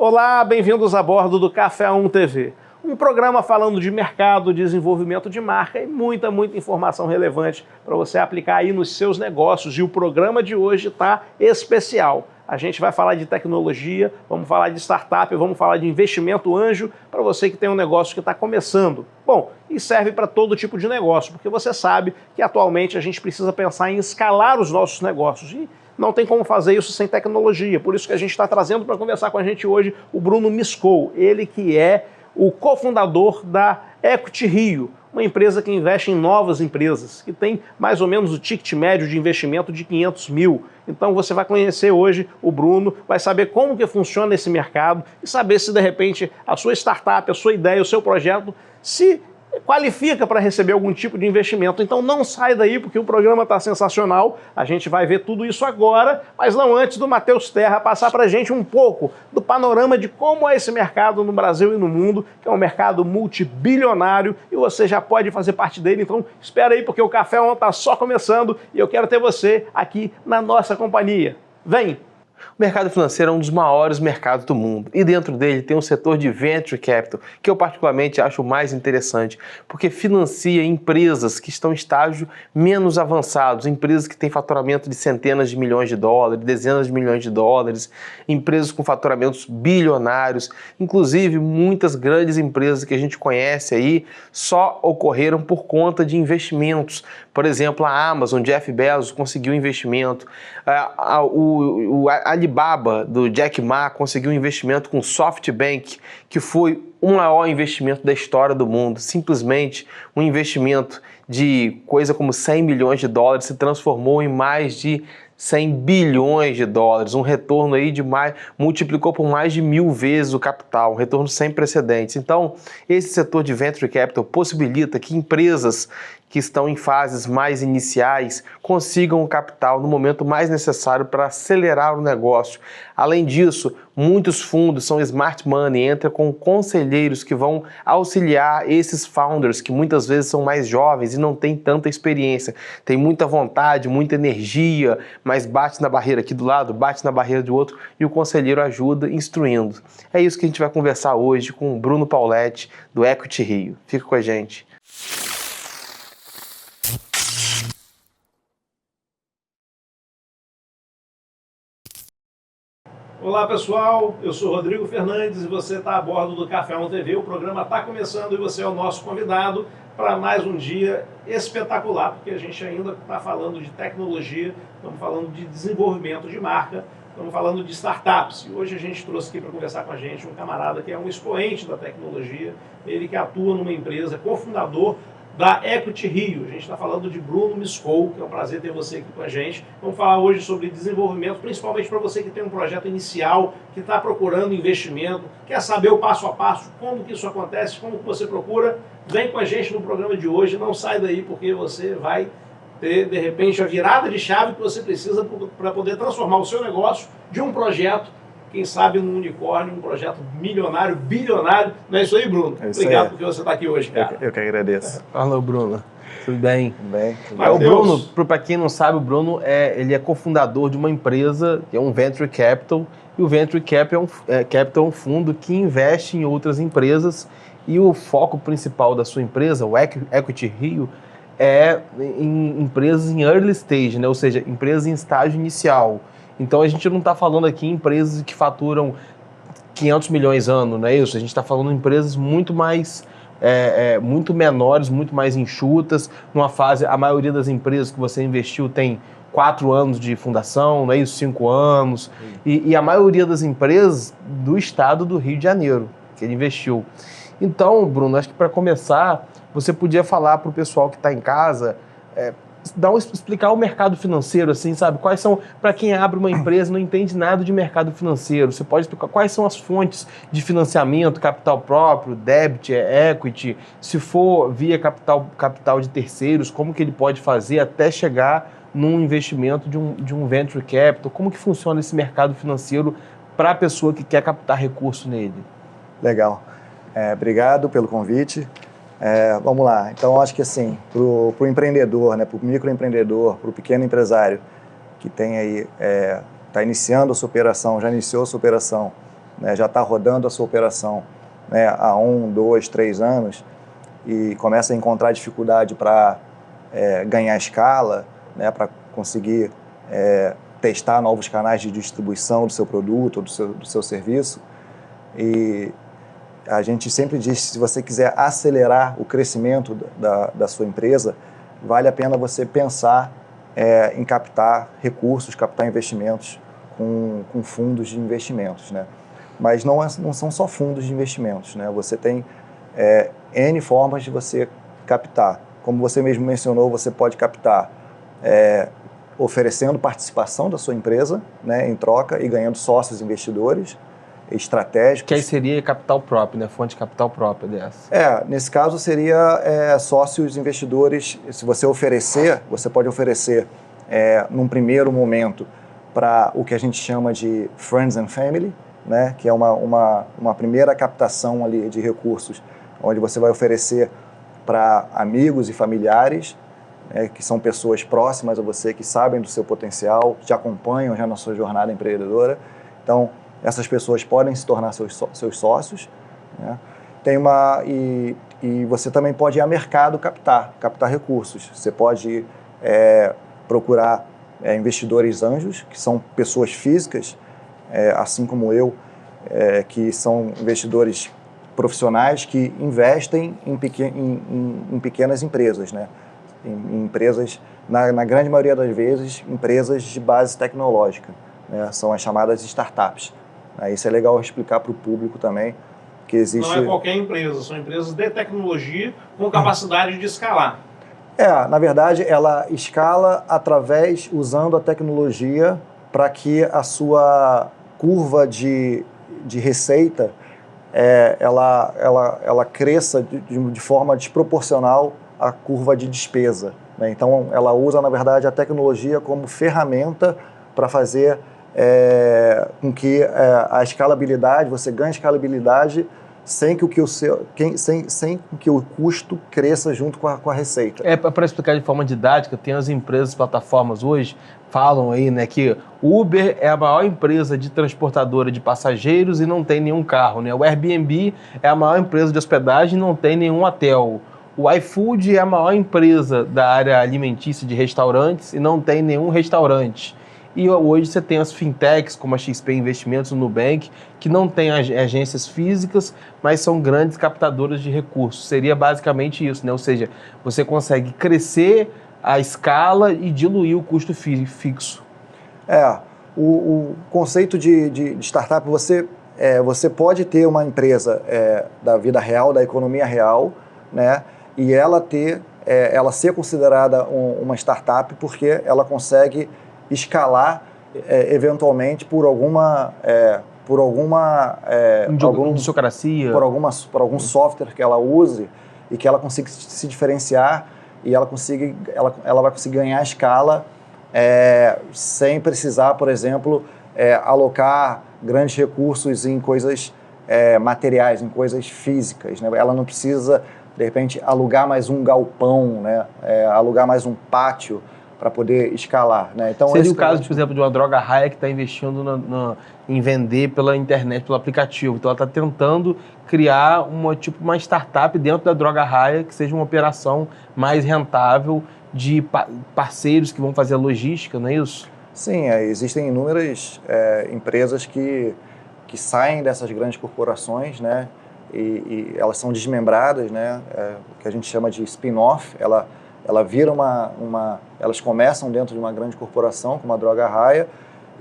Olá, bem-vindos a bordo do Café 1 TV. Um programa falando de mercado, desenvolvimento de marca e muita informação relevante para você aplicar aí nos seus negócios. E o programa de hoje está especial. A gente vai falar de tecnologia, vamos falar de startup, vamos falar de investimento anjo para você que tem um negócio que está começando. Bom, e serve para todo tipo de negócio, porque você sabe que atualmente a gente precisa pensar em escalar os nossos negócios. E não tem como fazer isso sem tecnologia. Por isso que a gente está trazendo para conversar com a gente hoje o Bruno Miscou, ele que é o cofundador da Equity Rio, uma empresa que investe em novas empresas, que tem mais ou menos o ticket médio de investimento de 500 mil. Então você vai conhecer hoje o Bruno, vai saber como que funciona esse mercado e saber se de repente a sua startup, a sua ideia, o seu projeto se qualifica para receber algum tipo de investimento. Então não sai daí porque o programa está sensacional, a gente vai ver tudo isso agora, mas não antes do Matheus Terra passar para a gente um pouco do panorama de como é esse mercado no Brasil e no mundo, que é um mercado multibilionário e você já pode fazer parte dele. Então espera aí porque o Café 1 está só começando e eu quero ter você aqui na nossa companhia. Vem! O mercado financeiro é um dos maiores mercados do mundo e dentro dele tem um setor de Venture Capital, que eu particularmente acho mais interessante, porque financia empresas que estão em estágio menos avançados, empresas que têm faturamento de centenas de milhões de dólares, dezenas de milhões de dólares, empresas com faturamentos bilionários, inclusive muitas grandes empresas que a gente conhece aí só ocorreram por conta de investimentos. Por exemplo, a Amazon, Jeff Bezos conseguiu investimento, a Alibaba, do Jack Ma, conseguiu um investimento com SoftBank, que foi o maior investimento da história do mundo. Simplesmente um investimento de coisa como 100 milhões de dólares se transformou em mais de 100 bilhões de dólares, um retorno aí multiplicou por mais de 1000 vezes o capital, um retorno sem precedentes. Então, esse setor de Venture Capital possibilita que empresas que estão em fases mais iniciais consigam o capital no momento mais necessário para acelerar o negócio. Além disso, muitos fundos são smart money, entra com conselheiros que vão auxiliar esses founders que muitas vezes são mais jovens e não têm tanta experiência, tem muita vontade, muita energia, mas bate na barreira aqui do lado, bate na barreira do outro e o conselheiro ajuda instruindo. É isso que a gente vai conversar hoje com o Bruno Pauletti do Equity Rio. Fica com a gente. Olá pessoal, eu sou Rodrigo Fernandes e você está a bordo do Café 1 TV. O programa está começando e você é o nosso convidado para mais um dia espetacular, porque a gente ainda está falando de tecnologia, estamos falando de desenvolvimento de marca, estamos falando de startups. E hoje a gente trouxe aqui para conversar com a gente um camarada que é um expoente da tecnologia, ele que atua numa empresa, cofundador da Equity Rio. A gente está falando de Bruno Miscou, que é um prazer ter você aqui com a gente. Vamos falar hoje sobre desenvolvimento, principalmente para você que tem um projeto inicial, que está procurando investimento, quer saber o passo a passo, como que isso acontece, como que você procura. Vem com a gente no programa de hoje, não sai daí porque você vai ter, de repente, a virada de chave que você precisa para poder transformar o seu negócio de um projeto, quem sabe num unicórnio, um projeto milionário, bilionário. Não é isso aí, Bruno? Obrigado porque você está aqui hoje, cara. Eu que agradeço. Alô, Bruno. Tudo bem? Tudo bem. O Bruno, para quem não sabe, o Bruno ele é cofundador de uma empresa que é um Venture Capital, e o Venture Capital é um fundo que investe em outras empresas, e o foco principal da sua empresa, o Equity Rio, é em empresas em early stage, né? Ou seja, empresas em estágio inicial. Então a gente não está falando aqui em empresas que faturam 500 milhões ano, não é isso? A gente está falando em empresas muito mais, muito menores, muito mais enxutas, numa fase, a maioria das empresas que você investiu tem 4 anos de fundação, não é isso? 5 anos, e a maioria das empresas do estado do Rio de Janeiro, que ele investiu. Então, Bruno, acho que para começar, você podia falar para o pessoal que está em casa, explicar o mercado financeiro, assim, sabe? Quais são, para quem abre uma empresa e não entende nada de mercado financeiro, você pode explicar quais são as fontes de financiamento, capital próprio, debt, equity, se for via capital de terceiros, como que ele pode fazer até chegar num investimento de um venture capital, como que funciona esse mercado financeiro para a pessoa que quer captar recurso nele? Legal. Obrigado pelo convite. Vamos lá, então acho que assim, para o empreendedor, né, para o microempreendedor, para o pequeno empresário que tem aí, está iniciando a sua operação, já iniciou a sua operação né, já está rodando a sua operação, né, há 1, 2, 3 anos e começa a encontrar dificuldade para ganhar escala, né, para conseguir testar novos canais de distribuição do seu produto ou do seu serviço. E a gente sempre diz que se você quiser acelerar o crescimento da sua empresa, vale a pena você pensar em captar recursos, captar investimentos com fundos de investimentos, né? Mas não são só fundos de investimentos, né? Você tem N formas de você captar. Como você mesmo mencionou, você pode captar oferecendo participação da sua empresa, né, em troca e ganhando sócios investidores estratégicos. Que aí seria capital próprio, né? Fonte de capital própria dessa. Nesse caso seria sócios investidores. Se você pode oferecer num primeiro momento para o que a gente chama de Friends and Family, né, que é uma primeira captação ali de recursos, onde você vai oferecer para amigos e familiares, que são pessoas próximas a você, que sabem do seu potencial, te acompanham já na sua jornada empreendedora. Então, essas pessoas podem se tornar seus sócios, né? E você também pode ir a mercado captar recursos. Você pode procurar investidores anjos, que são pessoas físicas, assim como eu, que são investidores profissionais que investem em pequenas empresas, né? Em empresas, na grande maioria das vezes, empresas de base tecnológica, né? São as chamadas startups. Isso é legal explicar para o público também, que existe... Não é qualquer empresa, são empresas de tecnologia com capacidade de escalar. Na verdade, ela escala usando a tecnologia para que a sua curva de receita ela cresça de forma desproporcional à curva de despesa, né? Então, ela usa, na verdade, a tecnologia como ferramenta para fazer com que a escalabilidade, você ganhe escalabilidade sem que o custo cresça junto com a receita. Para explicar de forma didática, tem as empresas, plataformas hoje, falam aí, né, que o Uber é a maior empresa de transportadora de passageiros e não tem nenhum carro, né? O Airbnb é a maior empresa de hospedagem e não tem nenhum hotel. O iFood é a maior empresa da área alimentícia de restaurantes e não tem nenhum restaurante. E hoje você tem as fintechs, como a XP Investimentos, o Nubank, que não têm agências físicas, mas são grandes captadoras de recursos. Seria basicamente isso, né? Ou seja, você consegue crescer a escala e diluir o custo fixo. O conceito de startup, você pode ter uma empresa da vida real, da economia real, né? E ela ser considerada uma startup porque ela consegue escalar eventualmente por algum software que ela use e que ela consiga se diferenciar e ela vai conseguir ganhar escala sem precisar, por exemplo, alocar grandes recursos em coisas materiais, em coisas físicas, né? Ela não precisa, de repente, alugar mais um galpão, né? Alugar mais um pátio para poder escalar, né? Então, seria o caso, por exemplo, de uma Droga Raia que está investindo em vender pela internet, pelo aplicativo. Então, ela está tentando criar uma startup dentro da Droga Raia que seja uma operação mais rentável de parceiros que vão fazer a logística, não é isso? Sim, existem inúmeras empresas que saem dessas grandes corporações, né? E elas são desmembradas, né? O que a gente chama de spin-off. Ela vira elas começam dentro de uma grande corporação, como a Droga Raia,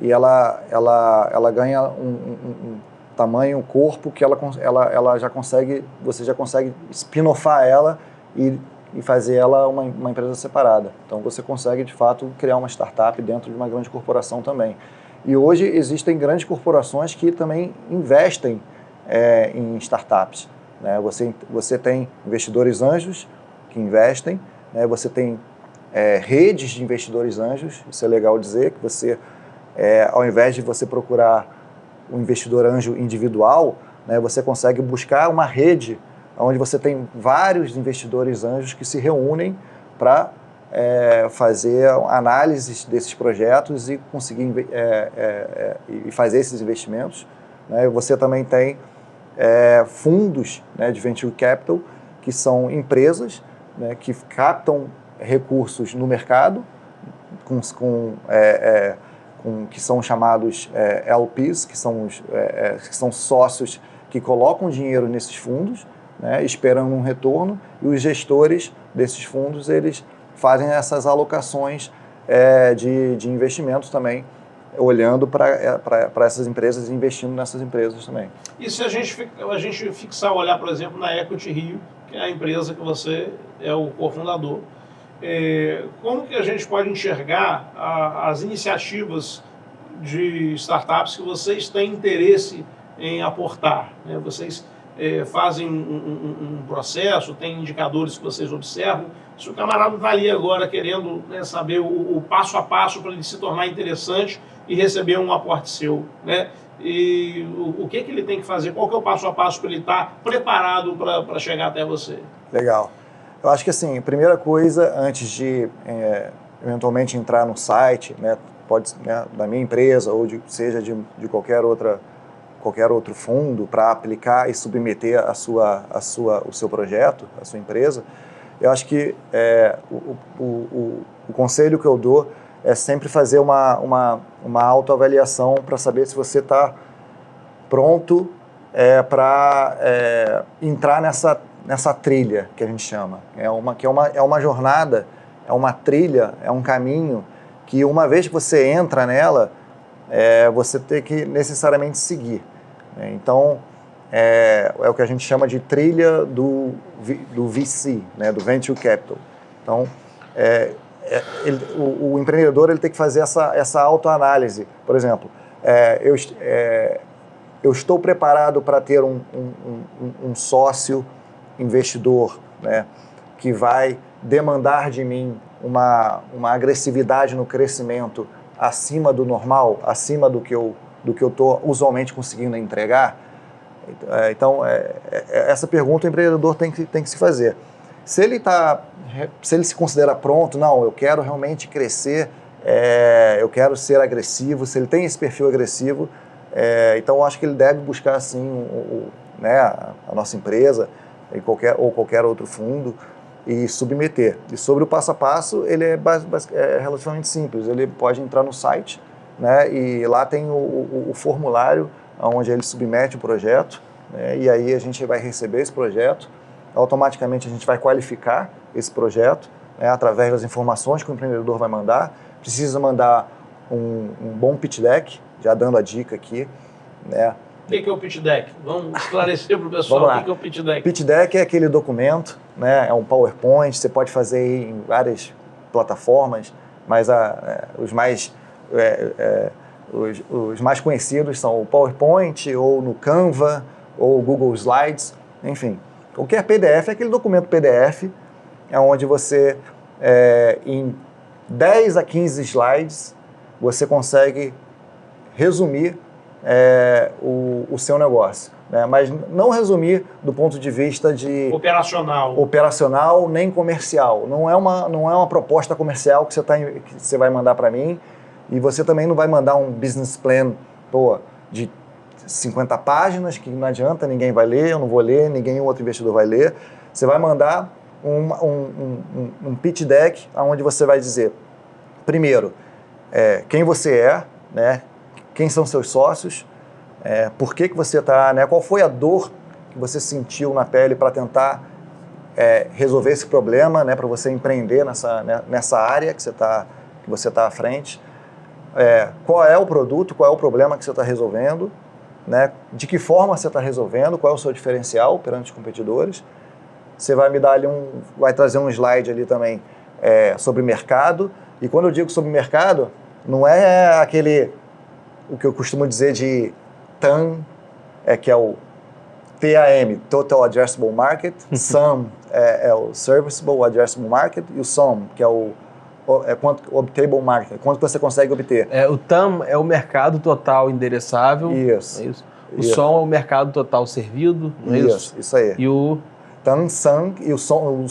e ela ganha um tamanho, um corpo que ela já consegue, você já consegue spin-offar ela e fazer ela uma empresa separada. Então você consegue, de fato, criar uma startup dentro de uma grande corporação também. E hoje existem grandes corporações que também investem em startups, né? Você tem investidores anjos que investem, né? Você tem redes de investidores anjos. Isso é legal dizer, que você, ao invés de você procurar um investidor anjo individual, né, você consegue buscar uma rede onde você tem vários investidores anjos que se reúnem para fazer análises desses projetos e conseguir e fazer esses investimentos, né? Você também tem fundos, né, de Venture Capital, que são empresas, né, que captam recursos no mercado, que são chamados LPs, que são sócios que colocam dinheiro nesses fundos, né, esperando um retorno, e os gestores desses fundos, eles fazem essas alocações de investimentos também, olhando para essas empresas e investindo nessas empresas também. E se a gente fixar, olhar, por exemplo, na Equity Rio, que é a empresa que você é o cofundador, como que a gente pode enxergar as iniciativas de startups que vocês têm interesse em aportar, né? Vocês fazem um processo, tem indicadores que vocês observam. Se o camarada está ali agora querendo, né, saber o passo a passo para ele se tornar interessante e receber um aporte seu, né? E o que ele tem que fazer? Qual que é o passo a passo para ele estar preparado para chegar até você? Legal. Eu acho que assim, a primeira coisa, antes de eventualmente entrar no site, né, pode, né, da minha empresa ou seja de qualquer outro fundo para aplicar e submeter o seu projeto, a sua empresa, eu acho que o conselho que eu dou é sempre fazer uma autoavaliação para saber se você está pronto para entrar nessa trilha que a gente chama. É uma jornada, é uma trilha, é um caminho que uma vez que você entra nela, você tem que necessariamente seguir. Então, é o que a gente chama de trilha do VC, né, do Venture Capital. Então, o empreendedor ele tem que fazer essa autoanálise. Por exemplo, eu estou preparado para ter um sócio investidor, né, que vai demandar de mim uma agressividade no crescimento acima do normal, acima do que eu estou usualmente conseguindo entregar. Então, essa pergunta o empreendedor tem que se fazer. Se ele se considera pronto, não, eu quero realmente crescer, eu quero ser agressivo, se ele tem esse perfil agressivo, então eu acho que ele deve buscar assim, né, a nossa empresa ou qualquer outro fundo e submeter. E sobre o passo a passo, ele é relativamente simples. Ele pode entrar no site, né, e lá tem o formulário onde ele submete o projeto, né, e aí a gente vai receber esse projeto, automaticamente a gente vai qualificar esse projeto, né, através das informações que o empreendedor vai mandar. Precisa mandar um bom pitch deck, já dando a dica aqui, né. O que é o pitch deck? Vamos esclarecer para o pessoal o que é o pitch deck. Pitch deck é aquele documento, né, é um PowerPoint, você pode fazer em várias plataformas, mas os mais conhecidos são o PowerPoint, ou no Canva, ou o Google Slides, enfim. Qualquer PDF é aquele documento PDF, onde você, em 10 a 15 slides, você consegue resumir o seu negócio, né? Mas não resumir do ponto de vista de operacional nem comercial. Não é uma proposta comercial que você vai mandar para mim, e você também não vai mandar um business plan de 50 páginas, que não adianta, ninguém vai ler, eu não vou ler, nenhum outro investidor vai ler. Você vai mandar um pitch deck onde você vai dizer, primeiro, quem você é, né? Quem são seus sócios, por que você está, né? Qual foi a dor que você sentiu na pele para tentar resolver esse problema, né? Para você empreender nessa área que você está à frente. Qual é o produto, qual é o problema que você está resolvendo, né? De que forma você está resolvendo, qual é o seu diferencial perante os competidores. Você vai me dar ali vai trazer um slide ali também sobre mercado. E quando eu digo sobre mercado, não é o que eu costumo dizer de TAM, que é o TAM, Total Addressable Market, SAM é o Serviceable Addressable Market, e o SOM, que é o Obtainable Market, quanto você consegue obter. O TAM é o mercado total endereçável. Isso. É isso. O SOM é o mercado total servido, não é isso? Isso aí. E o Tan Sang e o som,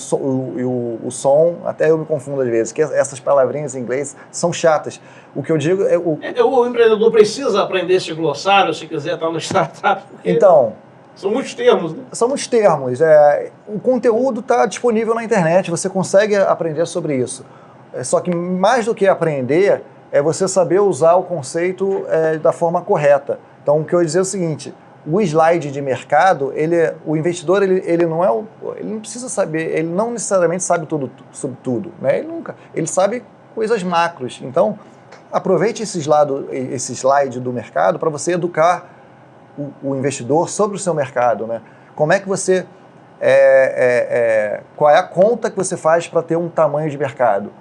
até eu me confundo às vezes, que essas palavrinhas em inglês são chatas. O que eu digo é... O empreendedor precisa aprender esse glossário se quiser estar no startup. Então... São muitos termos, né? São muitos termos. O conteúdo está disponível na internet, você consegue aprender sobre isso. Só que mais do que aprender, é você saber usar o conceito da forma correta. Então, o que eu ia dizer é o seguinte... O slide de mercado, o investidor ele não precisa saber, ele não necessariamente sabe tudo sobre tudo, né? Ele sabe coisas macros. Então, aproveite esse slide do mercado para você educar o investidor sobre o seu mercado, né? Como é que você qual é a conta que você faz para ter um tamanho de mercado?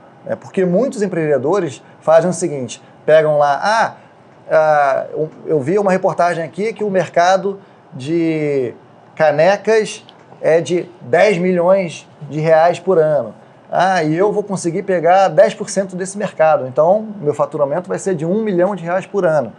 Porque muitos empreendedores fazem o seguinte: pegam lá, eu vi uma reportagem aqui que o mercado de canecas é de 10 milhões de reais por ano. E eu vou conseguir pegar 10% desse mercado. Então, meu faturamento vai ser de 1 milhão de reais por ano.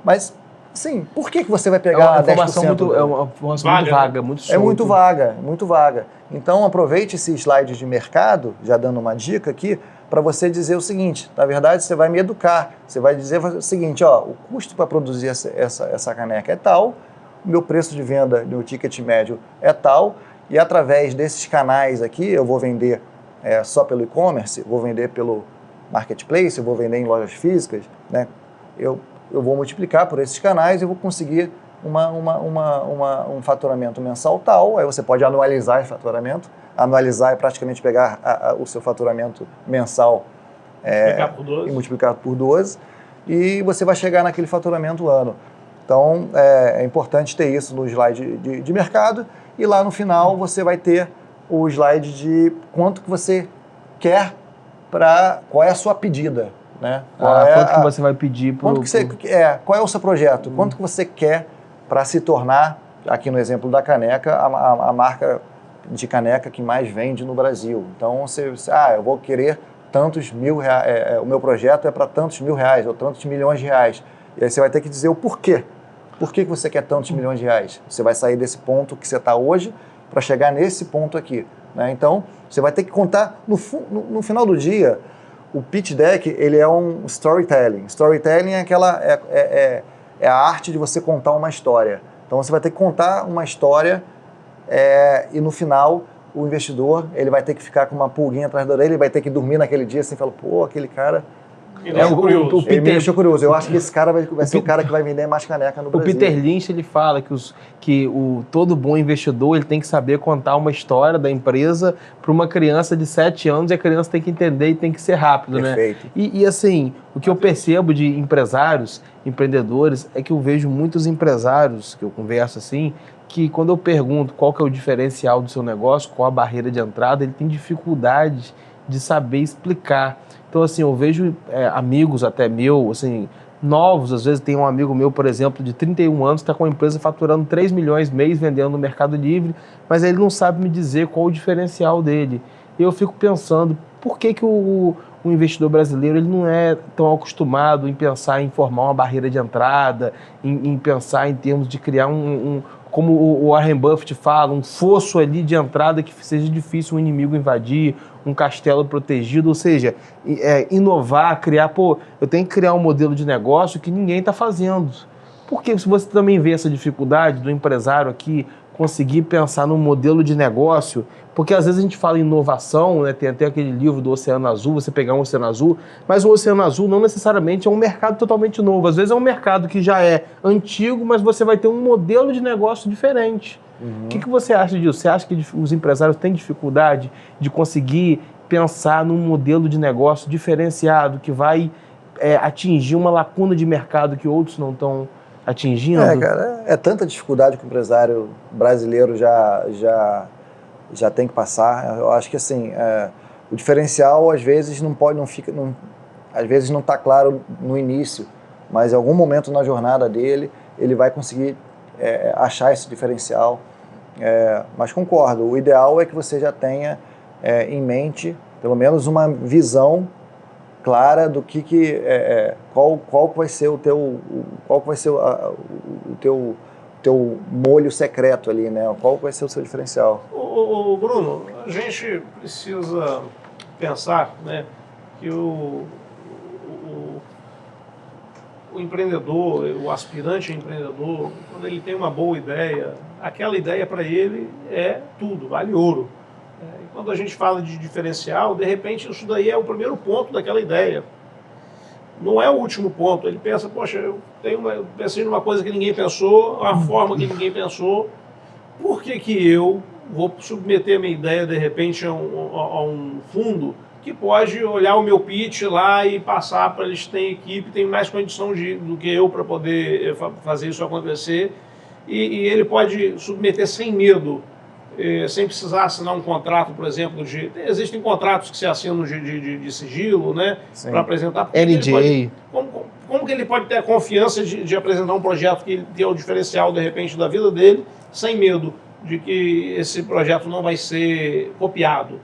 Mas, sim, por que você vai pegar 10%? É uma informação muito vaga, muito solta. É muito vaga. Então, aproveite esse slide de mercado, já dando uma dica aqui, para você dizer o seguinte: na verdade, você vai me educar. Você vai dizer o seguinte: o custo para produzir essa caneca é tal, o meu preço de venda, meu ticket médio é tal, e através desses canais aqui, eu vou vender só pelo e-commerce, vou vender pelo marketplace, eu vou vender em lojas físicas, né? Eu vou multiplicar por esses canais e vou conseguir um faturamento mensal tal. Aí você pode anualizar esse faturamento. Anualizar é praticamente pegar o seu faturamento mensal e multiplicar por 12, e você vai chegar naquele faturamento ano. Então, é importante ter isso no slide de mercado, e lá no final você vai ter o slide de quanto que você quer qual é a sua pedida, né? Quanto que você vai pedir qual é o seu projeto? Quanto que você quer para se tornar, aqui no exemplo da caneca, a marca de caneca que mais vende no Brasil. Então, eu vou querer tantos mil reais, o meu projeto é para tantos mil reais, ou tantos milhões de reais. E aí você vai ter que dizer o porquê. Por que você quer tantos milhões de reais? Você vai sair desse ponto que você está hoje para chegar nesse ponto aqui, né? Então, você vai ter que contar, no final do dia, o pitch deck, ele é um storytelling. Storytelling é a arte de você contar uma história. Então, você vai ter que contar uma história, e no final o investidor ele vai ter que ficar com uma pulguinha atrás da orelha, ele vai ter que dormir naquele dia assim, fala, aquele cara Ele me deixou curioso. Eu acho que esse cara vai ser o cara que vai vender mais caneca no Brasil. O Peter Lynch, ele fala que todo bom investidor ele tem que saber contar uma história da empresa para uma criança de 7 anos, e a criança tem que entender e tem que ser rápido. Perfeito. Né? E assim, o que eu percebo de empresários, empreendedores, é que eu vejo muitos empresários que eu converso assim, que quando eu pergunto qual que é o diferencial do seu negócio, qual a barreira de entrada, ele tem dificuldade de saber explicar. Então, assim, eu vejo amigos até assim, novos, às vezes tem um amigo meu, por exemplo, de 31 anos, que está com uma empresa faturando 3 milhões mês, vendendo no Mercado Livre, mas ele não sabe me dizer qual o diferencial dele. E eu fico pensando, por que o investidor brasileiro ele não é tão acostumado em pensar em formar uma barreira de entrada, em pensar em termos de criar como o Warren Buffett fala, um fosso ali de entrada que seja difícil um inimigo invadir, um castelo protegido, ou seja, inovar, criar, eu tenho que criar um modelo de negócio que ninguém está fazendo. Porque se você também vê essa dificuldade do empresário aqui conseguir pensar num modelo de negócio, porque às vezes a gente fala em inovação, né? Tem até aquele livro do Oceano Azul, você pegar um Oceano Azul, mas o Oceano Azul não necessariamente é um mercado totalmente novo, às vezes é um mercado que já é antigo, mas você vai ter um modelo de negócio diferente. O que você acha disso? Você acha que os empresários têm dificuldade de conseguir pensar num modelo de negócio diferenciado que vai atingir uma lacuna de mercado que outros não estão atingindo? Cara, é tanta dificuldade que o empresário brasileiro já tem que passar. Eu acho que assim, o diferencial às vezes às vezes não está claro no início, mas em algum momento na jornada dele ele vai conseguir achar esse diferencial. Mas concordo, o ideal é que você já tenha em mente pelo menos uma visão clara do qual vai ser o teu molho secreto ali, né? Qual vai ser o seu diferencial? Bruno, a gente precisa pensar, né, que o empreendedor, o aspirante empreendedor, quando ele tem uma boa ideia, aquela ideia para ele é tudo, vale ouro. E quando a gente fala de diferencial, de repente isso daí é o primeiro ponto daquela ideia. Não é o último ponto. Ele pensa, poxa, eu pensei numa coisa que ninguém pensou, uma forma que ninguém pensou, por que eu vou submeter a minha ideia, de repente, a um fundo que pode olhar o meu pitch lá e passar para eles, têm equipe, tem mais condição do que eu para poder fazer isso acontecer, e ele pode submeter sem medo, sem precisar assinar um contrato, por exemplo, existem contratos que se assinam de sigilo, né, para apresentar. NDA. Como que ele pode ter a confiança de apresentar um projeto que tem o diferencial, de repente, da vida dele, sem medo de que esse projeto não vai ser copiado?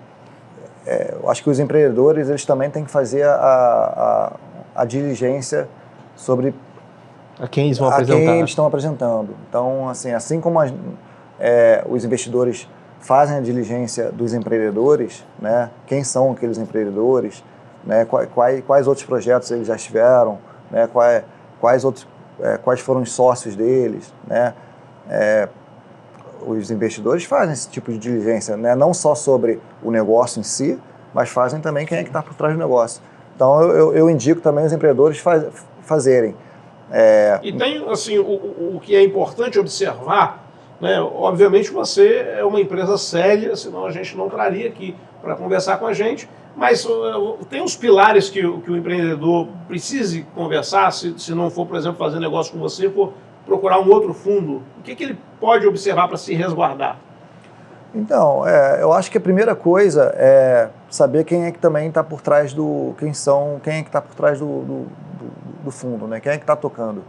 Eu acho que os empreendedores, eles também têm que fazer a diligência sobre a quem eles vão apresentar. Quem eles estão apresentando. Então, assim como os investidores fazem a diligência dos empreendedores, né, quem são aqueles empreendedores, né, quais outros projetos eles já tiveram, né, quais foram os sócios deles, né, os investidores fazem esse tipo de diligência, né? Não só sobre o negócio em si, mas fazem também quem é que está por trás do negócio. Então, eu indico também os empreendedores fazerem. E tem, assim, o que é importante observar, né? Obviamente você é uma empresa séria, senão a gente não traria aqui para conversar com a gente, mas tem os pilares que o empreendedor precise conversar, se não for, por exemplo, fazer negócio com você, for procurar um outro fundo, o que ele pode observar para se resguardar? Então, eu acho que a primeira coisa é saber quem é que também está por trás quem é que está por trás do fundo, né? Quem é que está tocando,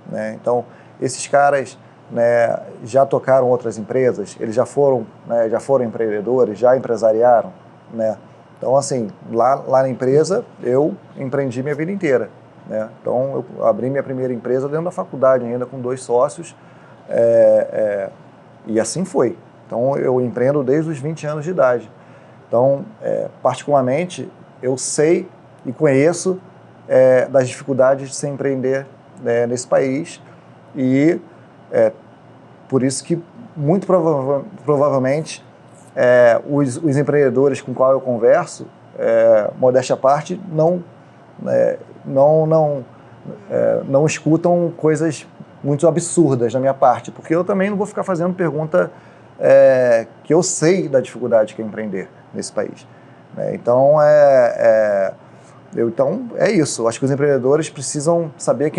né? Então, esses caras, né, já tocaram outras empresas, eles já foram empreendedores, já empresariaram, né? Então, assim, lá na empresa, eu empreendi minha vida inteira, né? Então, eu abri minha primeira empresa dentro da faculdade ainda, com 2 sócios, e assim foi. Então, eu empreendo desde os 20 anos de idade. Então, particularmente, eu sei e conheço das dificuldades de se empreender, né, nesse país, e por isso que, muito provavelmente, os empreendedores com qual eu converso, modéstia à parte, não escutam coisas muito absurdas da minha parte, porque eu também não vou ficar fazendo pergunta que eu sei da dificuldade que é empreender nesse país, né? Então, então, é isso. Acho que os empreendedores precisam saber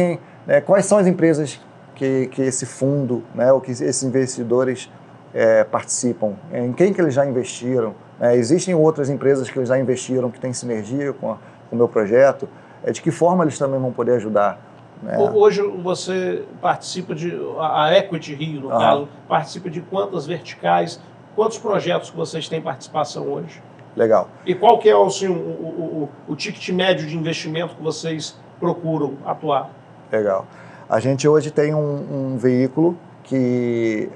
quais são as empresas que esse fundo, né, ou que esses investidores participam, em quem que eles já investiram. Existem outras empresas que eles já investiram que têm sinergia com o meu projeto. De que forma eles também vão poder ajudar, né? Hoje você participa a Equity Rio, no caso, participa de quantas verticais, quantos projetos que vocês têm participação hoje? Legal. E qual que é assim, o ticket médio de investimento que vocês procuram atuar? Legal. A gente hoje tem um veículo que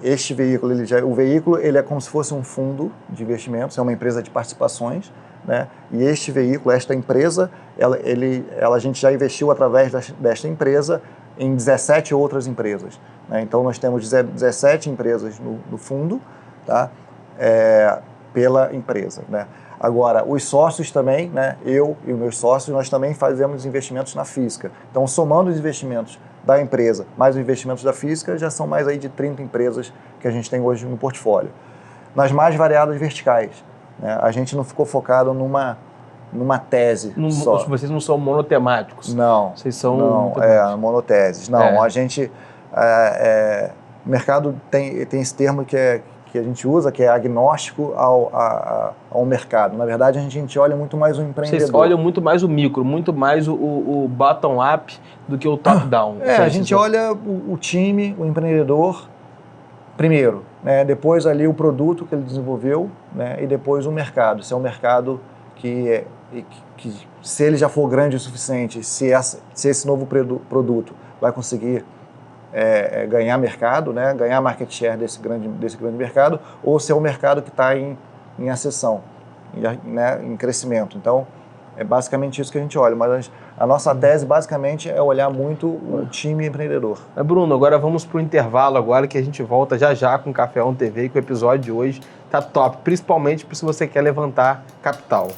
este veículo, o veículo ele é como se fosse um fundo de investimentos, é uma empresa de participações, né? E este veículo, esta empresa, a gente já investiu através desta empresa em 17 outras empresas, né? Então nós temos 17 empresas no fundo, tá? Pela empresa, né? Agora, os sócios também, né? Eu e os meus sócios, nós também fazemos investimentos na física. Então, somando os investimentos da empresa mais os investimentos da física, já são mais aí de 30 empresas que a gente tem hoje no portfólio. Nas mais variadas verticais, né? A gente não ficou focado numa tese só. Vocês não são monotemáticos. Não. Vocês são monoteses. Não, a gente... o mercado tem esse termo que a gente usa, que é agnóstico ao mercado. Na verdade, a gente olha muito mais o empreendedor. Vocês olham muito mais o micro, muito mais o bottom-up do que o top-down. A gente olha o time, o empreendedor, primeiro, né? Depois ali o produto que ele desenvolveu, né? E depois o mercado. Se é um mercado que se ele já for grande o suficiente, se esse novo produto vai conseguir ganhar mercado, né? Ganhar market share desse grande mercado, ou se é um mercado que está em ascensão, né? Em crescimento. Então, é basicamente isso que a gente olha, mas a nossa tese basicamente é olhar muito o time empreendedor. Bruno, agora vamos para o intervalo agora, que a gente volta já com o Café On TV, que o episódio de hoje tá top, principalmente se você quer levantar capital.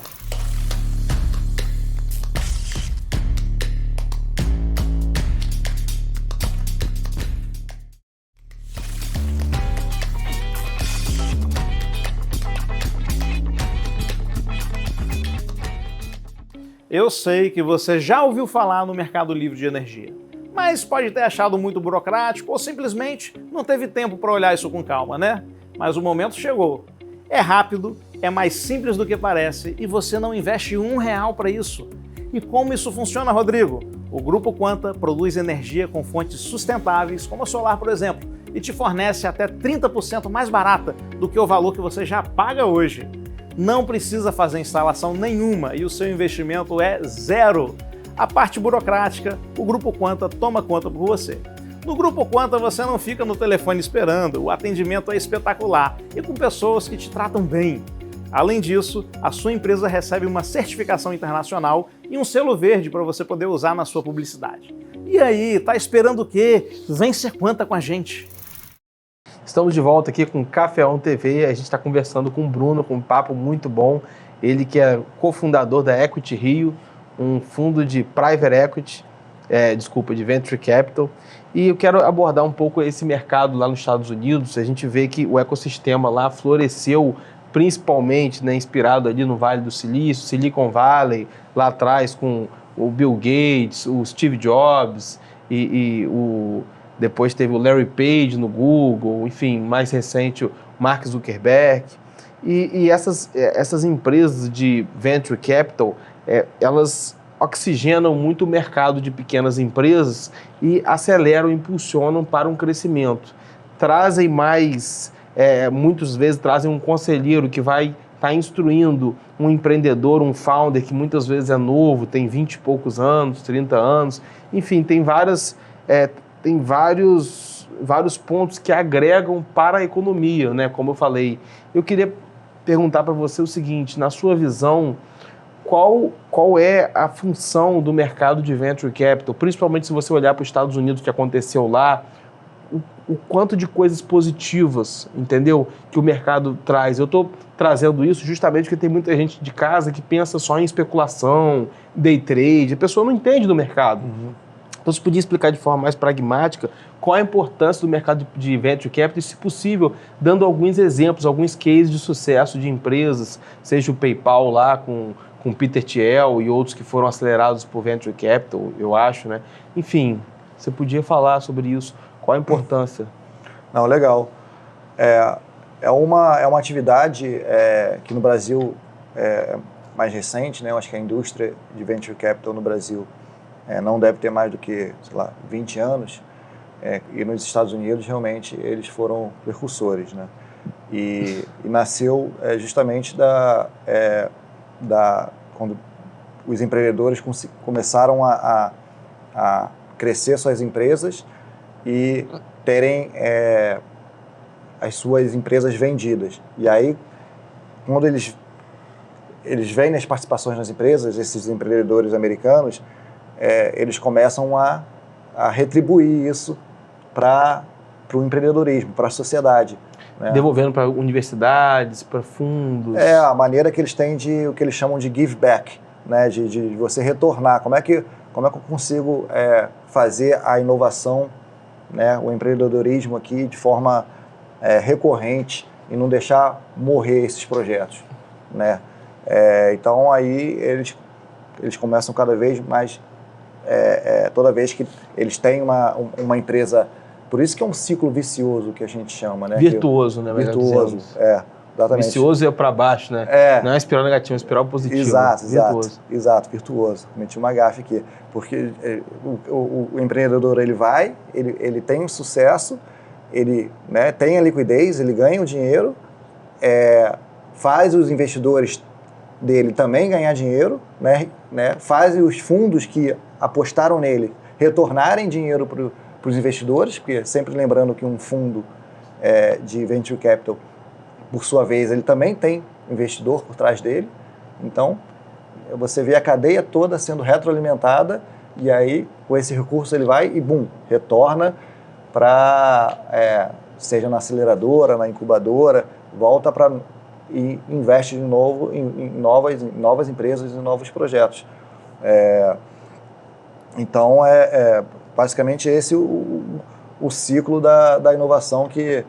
Eu sei que você já ouviu falar no Mercado Livre de Energia, mas pode ter achado muito burocrático ou simplesmente não teve tempo para olhar isso com calma, né? Mas o momento chegou. É rápido, é mais simples do que parece e você não investe R$1 para isso. E como isso funciona, Rodrigo? O Grupo Quanta produz energia com fontes sustentáveis, como a solar, por exemplo, e te fornece até 30% mais barata do que o valor que você já paga hoje. Não precisa fazer instalação nenhuma e o seu investimento é zero. A parte burocrática, o Grupo Quanta toma conta por você. No Grupo Quanta você não fica no telefone esperando, o atendimento é espetacular e com pessoas que te tratam bem. Além disso, a sua empresa recebe uma certificação internacional e um selo verde para você poder usar na sua publicidade. E aí, tá esperando o quê? Vem ser Quanta com a gente! Estamos de volta aqui com o Café On TV, a gente está conversando com o Bruno, com um papo muito bom. Ele que é cofundador da Equity Rio, um fundo de private equity, de venture capital. E eu quero abordar um pouco esse mercado lá nos Estados Unidos. A gente vê que o ecossistema lá floresceu, principalmente, né, inspirado ali no Vale do Silício, Silicon Valley, lá atrás com o Bill Gates, o Steve Jobs depois teve o Larry Page no Google, enfim, mais recente o Mark Zuckerberg. E essas empresas de venture capital, elas oxigenam muito o mercado de pequenas empresas e aceleram, impulsionam para um crescimento. Trazem muitas vezes trazem um conselheiro que vai estar instruindo um empreendedor, um founder que muitas vezes é novo, tem 20 e poucos anos, 30 anos, enfim, tem vários pontos que agregam para a economia, né? Como eu falei. Eu queria perguntar para você o seguinte, na sua visão, qual é a função do mercado de venture capital, principalmente se você olhar para os Estados Unidos, o que aconteceu lá, o quanto de coisas positivas, entendeu, que o mercado traz. Eu estou trazendo isso justamente porque tem muita gente de casa que pensa só em especulação, day trade, a pessoa não entende do mercado. Então, você podia explicar de forma mais pragmática qual a importância do mercado de venture capital e, se possível, dando alguns exemplos, alguns cases de sucesso de empresas, seja o PayPal lá com Peter Thiel e outros que foram acelerados por venture capital, eu acho, né? Enfim, você podia falar sobre isso, qual a importância? Não, legal. É uma atividade que no Brasil é mais recente, né? Eu acho que a indústria de venture capital no Brasil não deve ter mais do que, 20 anos, e nos Estados Unidos realmente eles foram precursores, né? E nasceu justamente quando os empreendedores começaram a crescer suas empresas e terem as suas empresas vendidas. E aí, quando eles veem as participações nas empresas, esses empreendedores americanos, eles começam a retribuir isso para o empreendedorismo, para a sociedade. Né? Devolvendo para universidades, para fundos. A maneira que eles têm de o que eles chamam de give back, né? de você retornar. Como é que eu consigo fazer a inovação, né? O empreendedorismo aqui de forma recorrente e não deixar morrer esses projetos, né? Então aí eles começam cada vez mais, toda vez que eles têm uma empresa, por isso que é um ciclo vicioso que a gente chama, né? Virtuoso, né? Virtuoso, exatamente. Vicioso é para baixo, né? Não é espiral negativa, é espiral positiva. Exato, virtuoso. Meti uma gafe aqui, porque o empreendedor ele tem um sucesso, ele, né, tem a liquidez, ele ganha o dinheiro, faz os investidores dele também ganhar dinheiro, né, faz os fundos que apostaram nele retornarem dinheiro os investidores, porque sempre lembrando que um fundo de Venture Capital, por sua vez, ele também tem investidor por trás dele. Então, você vê a cadeia toda sendo retroalimentada e aí, com esse recurso, ele vai e, bum, retorna para, seja na aceleradora, na incubadora, volta para e investe de novo em novas empresas e novos projetos. Então, basicamente esse o ciclo da inovação que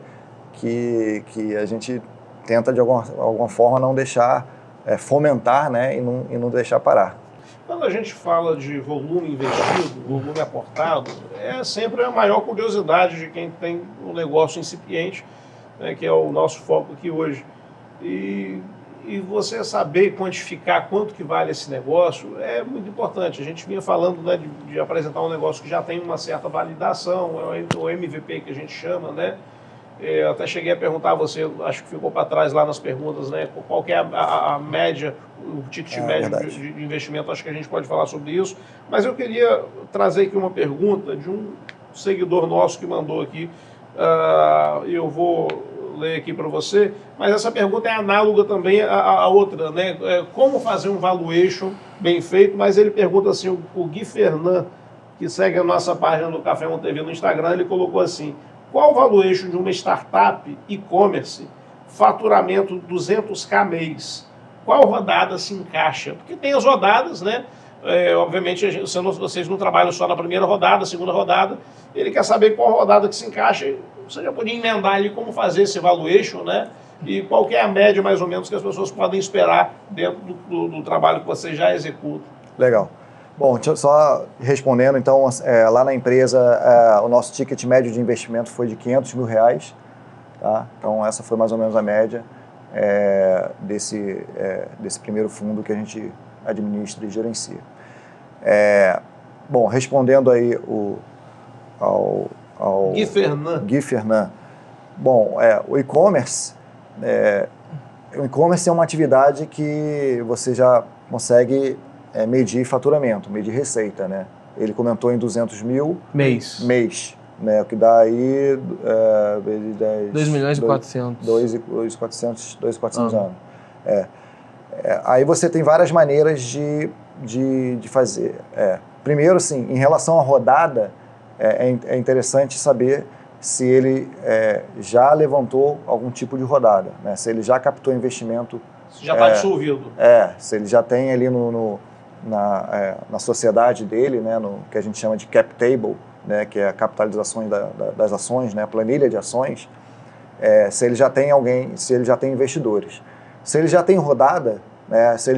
a gente tenta, de alguma forma, não deixar, fomentar, né, e não deixar parar. Quando a gente fala de volume investido, volume aportado, é sempre a maior curiosidade de quem tem um negócio incipiente, né, que é o nosso foco aqui hoje. E você saber quantificar quanto que vale esse negócio é muito importante. A gente vinha falando, né, de apresentar um negócio que já tem uma certa validação, o MVP que a gente chama, né? Eu até cheguei a perguntar a você, acho que ficou para trás lá nas perguntas, né? Qual que é a média, o ticket médio de investimento, acho que a gente pode falar sobre isso. Mas eu queria trazer aqui uma pergunta de um seguidor nosso que mandou aqui, eu vou ler aqui para você, mas essa pergunta é análoga também à outra, né? Como fazer um valuation bem feito, mas ele pergunta assim, o Gui Fernand, que segue a nossa página do Café 1 TV no Instagram, ele colocou assim: qual o valuation de uma startup e-commerce, faturamento 200k mês? Qual rodada se encaixa? Porque tem as rodadas, né? Obviamente, vocês não trabalham só na primeira rodada, segunda rodada. Ele quer saber qual rodada que se encaixa. Você já podia emendar ali como fazer esse valuation, né? E qual que é a média, mais ou menos, que as pessoas podem esperar dentro do trabalho que vocês já executam. Legal. Bom, só respondendo, então, lá na empresa, o nosso ticket médio de investimento foi de R$500 mil, tá? Então, essa foi mais ou menos a média desse primeiro fundo que a gente administra e gerencia. Bom, respondendo aí ao Gui Fernand. Bom, o e-commerce é uma atividade que você já consegue medir faturamento, medir receita, né? Ele comentou em 200 mil mês, né? O que dá aí 2 milhões e 400. 2.400 anos. Aí você tem várias maneiras de fazer. Primeiro, assim, em relação à rodada, é interessante saber se ele já levantou algum tipo de rodada, né? Se ele já captou investimento. Se já está dissolvido. Se ele já tem ali na sociedade dele, né, no que a gente chama de cap table, né, que é a capitalização das ações, né, a planilha de ações, se ele já tem investidores. Se ele já tem rodada, né, se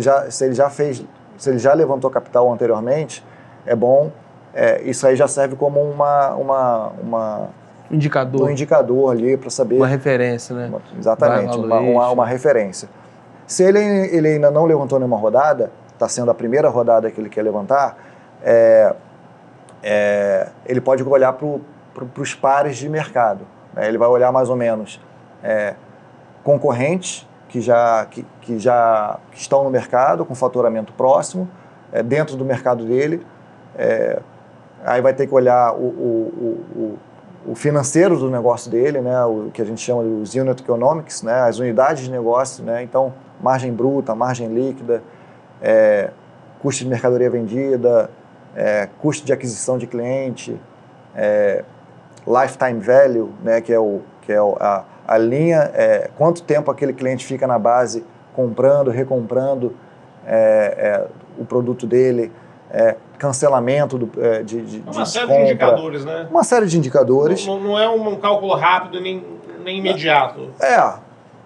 ele já levantou capital anteriormente, é bom. Isso aí já serve como um indicador ali para saber. Uma referência, né? Exatamente, uma referência. Se ele ainda não levantou nenhuma rodada, está sendo a primeira rodada que ele quer levantar, ele pode olhar para os pares de mercado, né? Ele vai olhar mais ou menos concorrentes que estão no mercado com faturamento próximo, dentro do mercado dele. Aí vai ter que olhar o financeiro do negócio dele, né? O que a gente chama dos unit economics, né? As unidades de negócio, né? Então, margem bruta, margem líquida, custo de mercadoria vendida, custo de aquisição de cliente, lifetime value, né? que é a linha, quanto tempo aquele cliente fica na base comprando, recomprando o produto dele, cancelamento de uma série de indicadores, né? Uma série de indicadores. Não é um cálculo rápido nem imediato.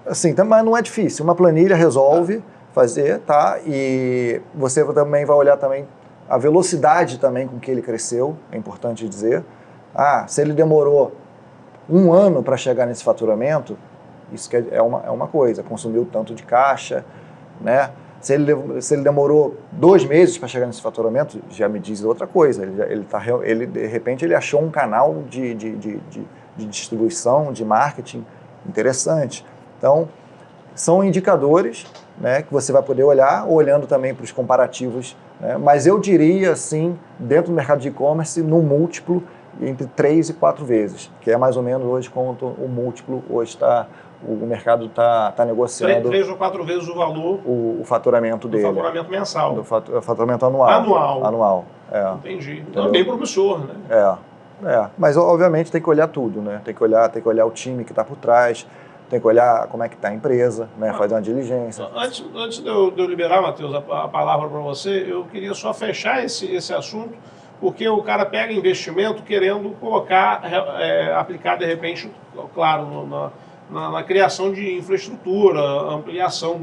Assim, mas não é difícil. Uma planilha resolve fazer, tá? E você também vai olhar também a velocidade também com que ele cresceu, é importante dizer. Se ele demorou 1 ano para chegar nesse faturamento, isso é uma coisa, consumiu tanto de caixa, né? Se ele demorou 2 meses para chegar nesse faturamento, já me diz outra coisa. Ele de repente ele achou um canal de distribuição, de marketing interessante. Então, são indicadores, né, que você vai poder olhar, olhando também para os comparativos, né? Mas eu diria, assim, dentro do mercado de e-commerce, no múltiplo, entre 3 e 4 vezes, que é mais ou menos hoje quanto o múltiplo hoje o mercado está negociando. 3 ou 4 vezes o valor o faturamento dele. Do faturamento mensal. Do faturamento anual. Anual. Entendi. Então é bem promissor, né? Mas obviamente tem que olhar tudo, né? Tem que olhar o time que está por trás, tem que olhar como é que está a empresa, né? Fazer uma diligência. Antes de eu liberar, Matheus, a palavra para você, eu queria só fechar esse assunto, porque o cara pega investimento querendo colocar, aplicar de repente, claro, na criação de infraestrutura, ampliação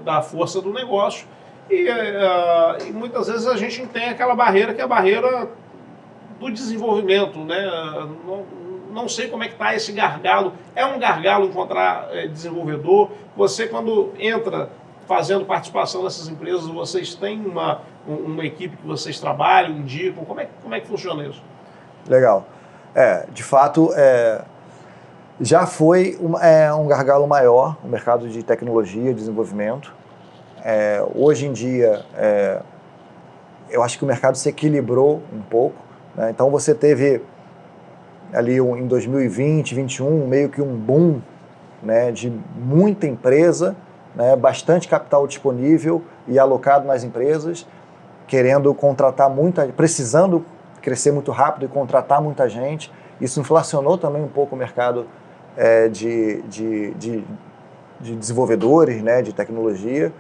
da força do negócio. E muitas vezes a gente tem aquela barreira que é a barreira do desenvolvimento, né? Não sei como é que está esse gargalo. É um gargalo encontrar desenvolvedor. Você, quando entra fazendo participação nessas empresas, vocês têm uma equipe que vocês trabalham, indicam? Como é que funciona isso? Legal. De fato, já foi um gargalo maior o mercado de tecnologia e desenvolvimento. Hoje em dia, eu acho que o mercado se equilibrou um pouco, né? Então você teve ali em 2020, 2021, meio que um boom, né, de muita empresa, né, bastante capital disponível e alocado nas empresas, querendo contratar precisando crescer muito rápido e contratar muita gente. Isso inflacionou também um pouco o mercado de desenvolvedores, né, de tecnologia.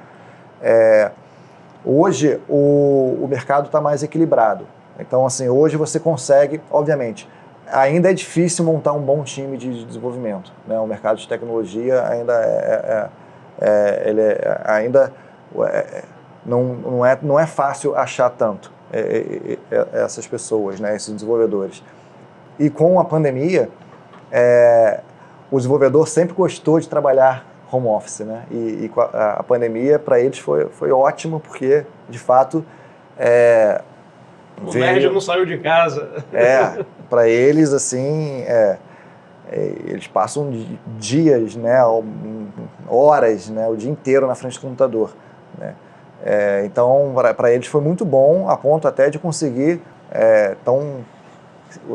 Hoje o mercado está mais equilibrado. Então, assim, hoje você consegue, obviamente, ainda é difícil montar um bom time de desenvolvimento, né? O mercado de tecnologia ainda não é fácil achar tanto essas pessoas, né? Esses desenvolvedores. E com a pandemia, o desenvolvedor sempre gostou de trabalhar home office, né? E a pandemia para eles foi ótimo, porque de fato o nerd não saiu de casa. Para eles, assim, eles passam dias, né, horas, né, o dia inteiro na frente do computador, né? Então, para eles foi muito bom, a ponto até de conseguir,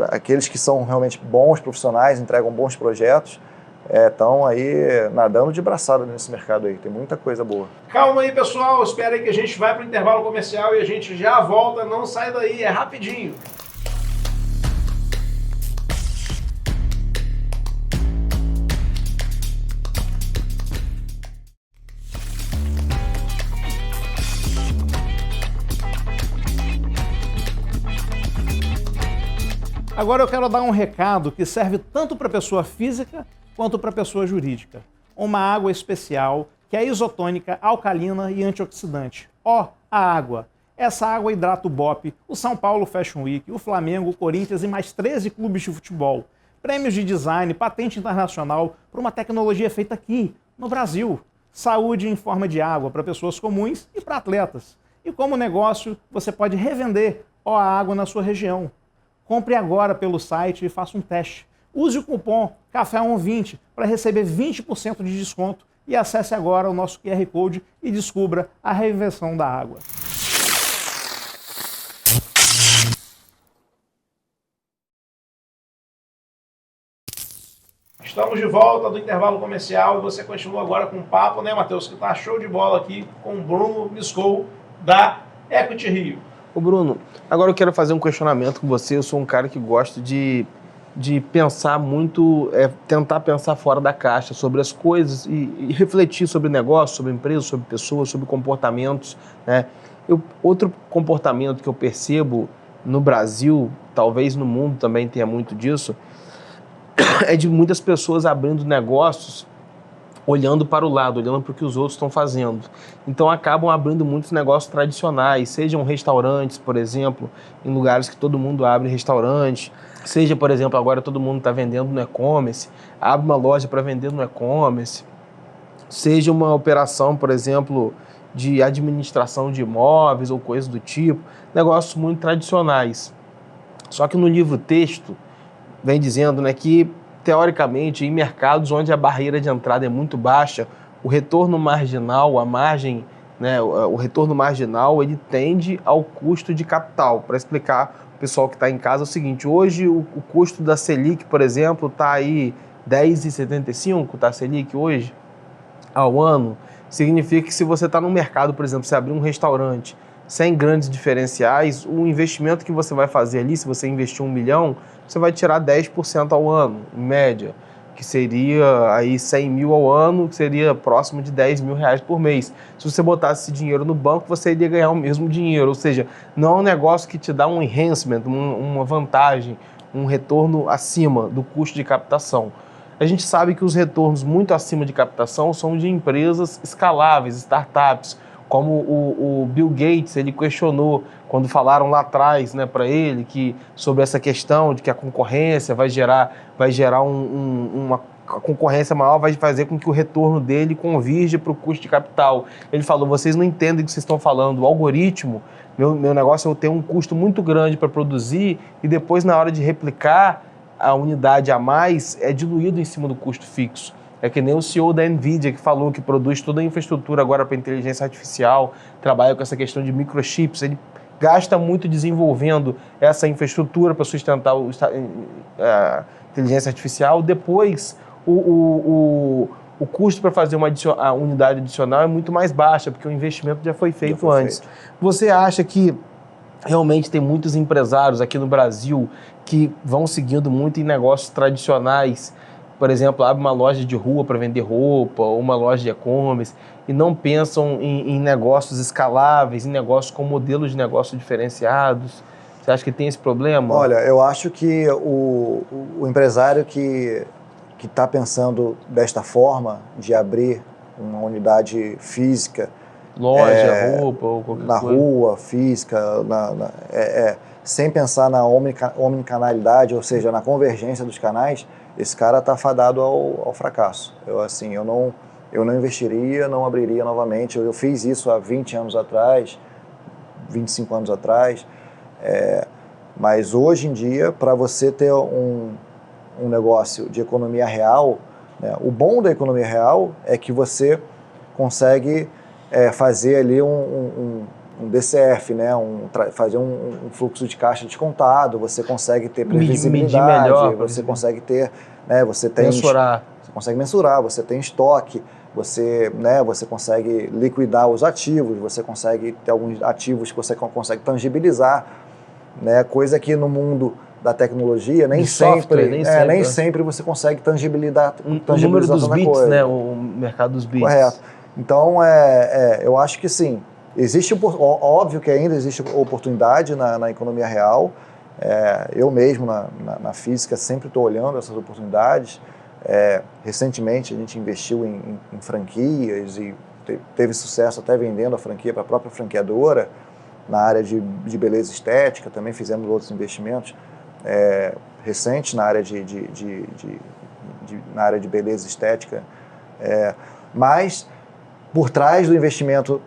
aqueles que são realmente bons profissionais, entregam bons projetos, estão aí nadando de braçada nesse mercado aí, tem muita coisa boa. Calma aí, pessoal, espera aí que a gente vai para o intervalo comercial e a gente já volta, não sai daí, é rapidinho. Agora eu quero dar um recado que serve tanto para pessoa física quanto para pessoa jurídica. Uma água especial que é isotônica, alcalina e antioxidante. A água. Essa água hidrata o BOPE, o São Paulo Fashion Week, o Flamengo, o Corinthians e mais 13 clubes de futebol. Prêmios de design, patente internacional para uma tecnologia feita aqui, no Brasil. Saúde em forma de água para pessoas comuns e para atletas. E como negócio, você pode revender a água na sua região. Compre agora pelo site e faça um teste. Use o cupom CAFÉ120 para receber 20% de desconto e acesse agora o nosso QR Code e descubra a reinvenção da água. Estamos de volta do intervalo comercial e você continua agora com um papo, né, Matheus, que está show de bola aqui com o Bruno Miscou, da Equity Rio. Ô Bruno, agora eu quero fazer um questionamento com você. Eu sou um cara que gosta de pensar muito, tentar pensar fora da caixa sobre as coisas e refletir sobre negócios, sobre empresas, sobre pessoas, sobre comportamentos, né? Outro comportamento que eu percebo no Brasil, talvez no mundo também tenha muito disso, é de muitas pessoas abrindo negócios olhando para o lado, olhando para o que os outros estão fazendo. Então acabam abrindo muitos negócios tradicionais, sejam restaurantes, por exemplo, em lugares que todo mundo abre restaurante, seja, por exemplo, agora todo mundo está vendendo no e-commerce, abre uma loja para vender no e-commerce, seja uma operação, por exemplo, de administração de imóveis ou coisas do tipo, negócios muito tradicionais. Só que no livro texto vem dizendo, né, que teoricamente, em mercados onde a barreira de entrada é muito baixa, o retorno marginal, a margem, né, o retorno marginal, ele tende ao custo de capital. Para explicar pessoal que está em casa é o seguinte, hoje o custo da Selic, por exemplo, está aí 10,75, tá a Selic hoje, ao ano. Significa que se você está no mercado, por exemplo, você abrir um restaurante sem grandes diferenciais, o investimento que você vai fazer ali, se você investir 1 milhão, você vai tirar 10% ao ano, em média, que seria aí 100 mil ao ano, que seria próximo de 10 mil reais por mês. Se você botasse esse dinheiro no banco, você iria ganhar o mesmo dinheiro, ou seja, não é um negócio que te dá um enhancement, uma vantagem, um retorno acima do custo de captação. A gente sabe que os retornos muito acima de captação são de empresas escaláveis, startups, como o Bill Gates, ele questionou quando falaram lá atrás, né, para ele que sobre essa questão de que a concorrência vai gerar uma concorrência maior, vai fazer com que o retorno dele convirja para o custo de capital. Ele falou, vocês não entendem o que vocês estão falando, o algoritmo, meu negócio é eu ter um custo muito grande para produzir e depois na hora de replicar a unidade a mais é diluído em cima do custo fixo. É que nem o CEO da NVIDIA que falou que produz toda a infraestrutura agora para inteligência artificial, trabalha com essa questão de microchips, ele gasta muito desenvolvendo essa infraestrutura para sustentar a inteligência artificial. Depois, o custo para fazer a unidade adicional é muito mais baixa, porque o investimento já foi feito antes. Você acha que realmente tem muitos empresários aqui no Brasil que vão seguindo muito em negócios tradicionais, por exemplo, abre uma loja de rua para vender roupa, ou uma loja de e-commerce, e não pensam em negócios escaláveis, em negócios com modelos de negócio diferenciados? Você acha que tem esse problema? Olha, eu acho que o empresário que está pensando desta forma, de abrir uma unidade física, loja, roupa ou qualquer na coisa. rua, física, sem pensar na omnicanalidade, ou seja, na convergência dos canais, esse cara está fadado ao fracasso. Eu não investiria, não abriria novamente. Eu fiz isso há 20 anos atrás, 25 anos atrás, mas hoje em dia, para você ter um negócio de economia real, né, o bom da economia real é que você consegue fazer ali um DCF, né? Fazer um fluxo de caixa descontado, você consegue ter previsibilidade, medir melhor, você consegue ter, né, você consegue mensurar, você tem estoque, você consegue liquidar os ativos, você consegue ter alguns ativos que você consegue tangibilizar, né? Coisa que no mundo da tecnologia nem sempre você consegue tangibilizar o número dos bits, né? O mercado dos bits. Correto. Então, eu acho que sim, óbvio que ainda existe oportunidade na economia real. Eu mesmo, na física, sempre estou olhando essas oportunidades. Recentemente, a gente investiu em franquias e teve sucesso até vendendo a franquia para a própria franqueadora. Na área de beleza estética, também fizemos outros investimentos recentes na área na área de beleza estética. Mas por trás do investimento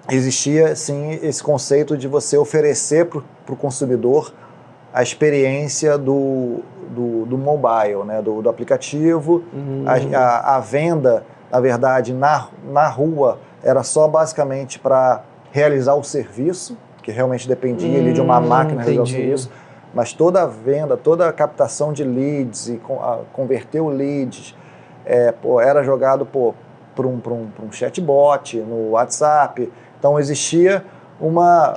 existia, sim, esse conceito de você oferecer para o consumidor a experiência do mobile, né, do aplicativo. A venda, na verdade, na rua era só basicamente para realizar o serviço, que realmente dependia ali de uma máquina realizar o serviço, mas toda a venda, toda a captação de leads e converter o leads era jogado para um chatbot no WhatsApp. Então existia um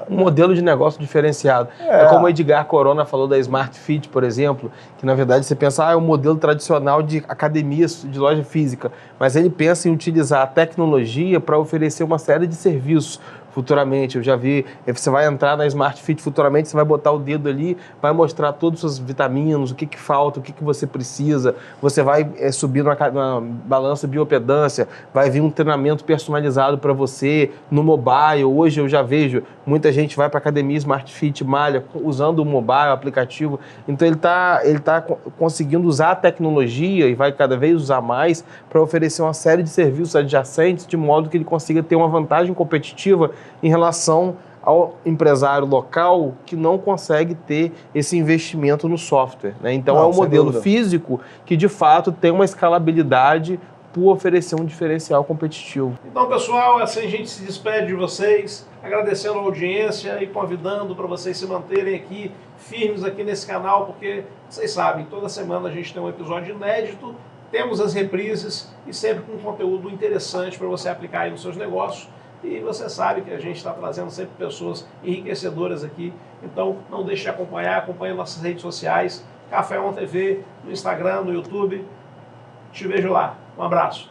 modelo de negócio diferenciado. É como o Edgar Corona falou da Smart Fit, por exemplo, que na verdade você pensa, é um modelo tradicional de academias, de loja física, mas ele pensa em utilizar a tecnologia para oferecer uma série de serviços. Futuramente, eu já vi, você vai entrar na Smart Fit, futuramente você vai botar o dedo ali, vai mostrar todas as suas vitaminas, o que falta, o que você precisa, você vai subir na balança biopedância, vai vir um treinamento personalizado para você no mobile. Hoje eu já vejo, muita gente vai para a academia Smart Fit, malha, usando o mobile, o aplicativo, então ele tá conseguindo usar a tecnologia e vai cada vez usar mais para oferecer uma série de serviços adjacentes, de modo que ele consiga ter uma vantagem competitiva em relação ao empresário local que não consegue ter esse investimento no software, né? Então é um modelo físico que de fato tem uma escalabilidade por oferecer um diferencial competitivo. Então, pessoal, assim a gente se despede de vocês, agradecendo a audiência e convidando para vocês se manterem aqui, firmes aqui nesse canal, porque vocês sabem, toda semana a gente tem um episódio inédito, temos as reprises e sempre com conteúdo interessante para você aplicar aí nos seus negócios. E você sabe que a gente está trazendo sempre pessoas enriquecedoras aqui, então não deixe de acompanhar, acompanhe nossas redes sociais, Café On TV, no Instagram, no YouTube. Te vejo lá. Um abraço.